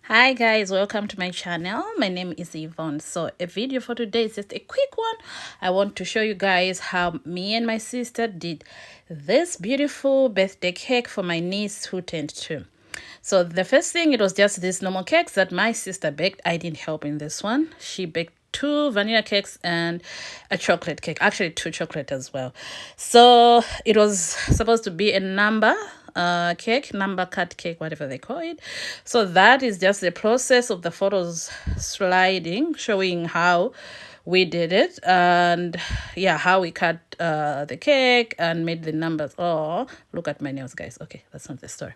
Hi guys, welcome to my channel. My name is Yvonne. So a video for today is just a quick one. I want to show you guys how me and my sister did this beautiful birthday cake for my niece who turned 2. So the first thing, it was just these normal cakes that my sister baked. I didn't help in this one. She baked 2 vanilla cakes and a chocolate cake, actually 2 chocolate as well. So it was supposed to be a number cake, number cut cake, whatever they call it. So that is just the process of the photos sliding, showing how we did it, and yeah, how we cut the cake and made the numbers. Oh, look at my nails, guys. Okay, that's not the story.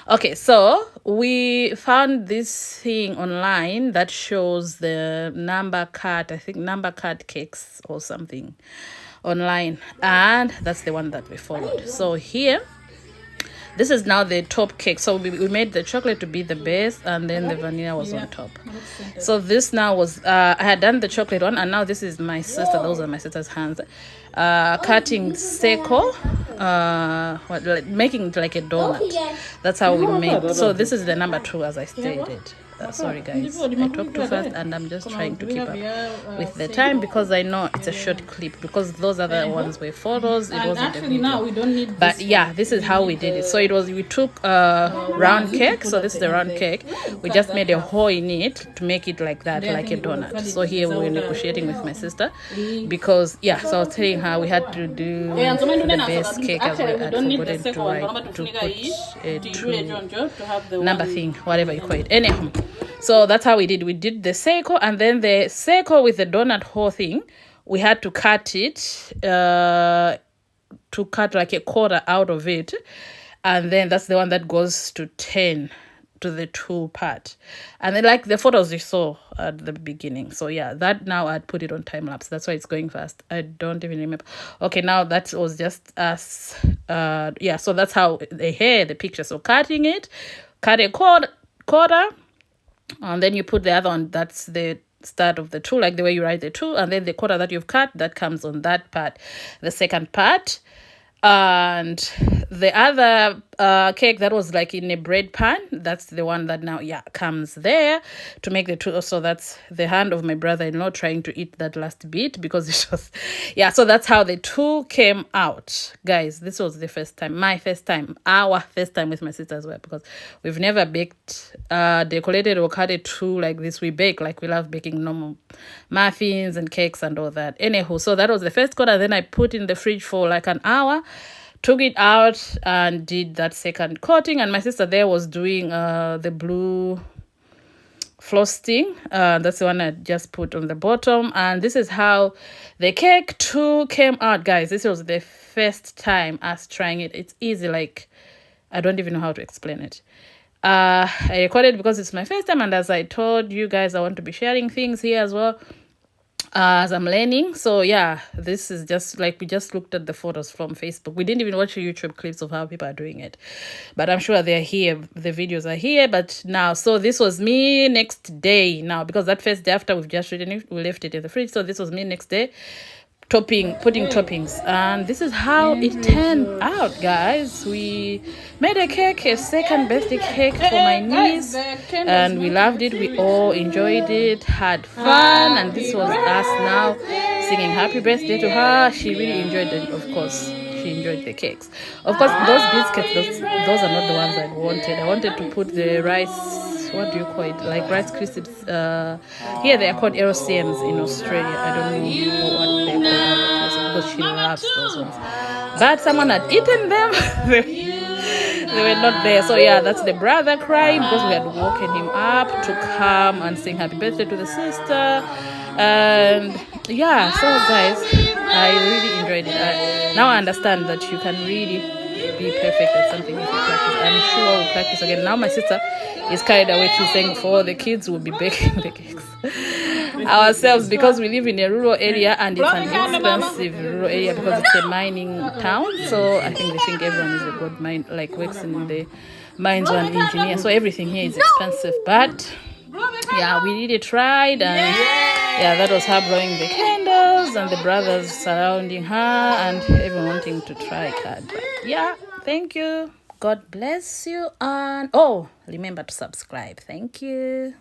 Okay, so we found this thing online that shows the number cut, I think number cut cakes or something online, and that's the one that we followed. So here, this is now the top cake. So we made the chocolate to be the base, and then the vanilla was on top. So this now was I had done the chocolate one, and now this is my sister. Those are my sister's hands cutting seco, making it like a donut. That's how we made. So this is the number 2, as I stated. Sorry guys, I talk too fast and I'm just trying to keep up with the time because I know it's a short clip, because those other ones were photos, it wasn't a video. But yeah, this is how we did it. So it was, we took a round cake. So this is the round cake. We just made a hole in it to make it like that, like a donut. So here we were negotiating with my sister because yeah, so I was telling her we had to do the base cake as well. I'd forgotten to put a true number thing, whatever you call it. Anyhow, so that's how we did. We did the circle, and then the circle with the donut hole thing, we had to cut it, to cut like a quarter out of it. And then that's the one that goes to 10 to the 2 part. And then like the photos you saw at the beginning. So yeah, that now I'd put it on time lapse. That's why it's going fast. I don't even remember. Okay, now that was just us. Yeah, so that's how they had the picture. So cutting it, cut a quarter, and then you put the other one, that's the start of the 2, like the way you write the 2, and then the quarter that you've cut, that comes on that part, the second part. And the other cake that was like in a bread pan, that's the one that now comes there to make the 2. So that's the hand of my brother-in-law trying to eat that last bit, because it was so that's how the 2 came out, guys. This was the first time, my first time, our first time with my sister as well, because we've never baked decorated or cut a 2 like this. We bake like we love baking normal muffins and cakes and all that. Anywho, so that was the first quarter. Then I put in the fridge for like an hour, took it out and did that second coating. And my sister there was doing the blue frosting. That's the one I just put on the bottom. And this is how the cake 2 came out, guys. This was the first time us trying it. It's easy, like I don't even know how to explain it. I recorded because it's my first time, and as I told you guys, I want to be sharing things here as well as I'm learning. So yeah, this is just like, we just looked at the photos from Facebook. We didn't even watch YouTube clips of how people are doing it, but I'm sure they're here, the videos are here. But now, so this was me next day now, because that first day after we've just written it, we left it in the fridge. So this was me next day putting toppings, and this is how it turned out, guys. We made a cake, a second birthday cake for my niece, and we loved it. We all enjoyed it, had fun, and this was us now singing happy birthday to her. She really enjoyed it. Of course, she enjoyed the cakes. Of course, those biscuits, those are not the ones I wanted. I wanted to put the rice, what do you call it, like Rice Krispies. Here they are called LCMs in Australia. I don't know what they're called, because she loves those ones, but someone had eaten them. They were not there. So yeah, that's the brother crying because we had woken him up to come and sing happy birthday to the sister. And yeah, so guys, I really enjoyed it. Now I understand that you can really be perfect at something if you practice. I'm sure we'll practice again. Now my sister is carried away. She's saying for the kids we'll be baking the cakes ourselves, because we live in a rural area, and it's an expensive rural area because it's a mining town. So I think they think everyone is a good mine, like works in the mines or an engineer. So everything here is expensive. But yeah, we really tried, and yeah, that was her blowing the candles and the brothers surrounding her and everyone wanting to try card. But yeah, thank you. God bless you. And oh, remember to subscribe. Thank you.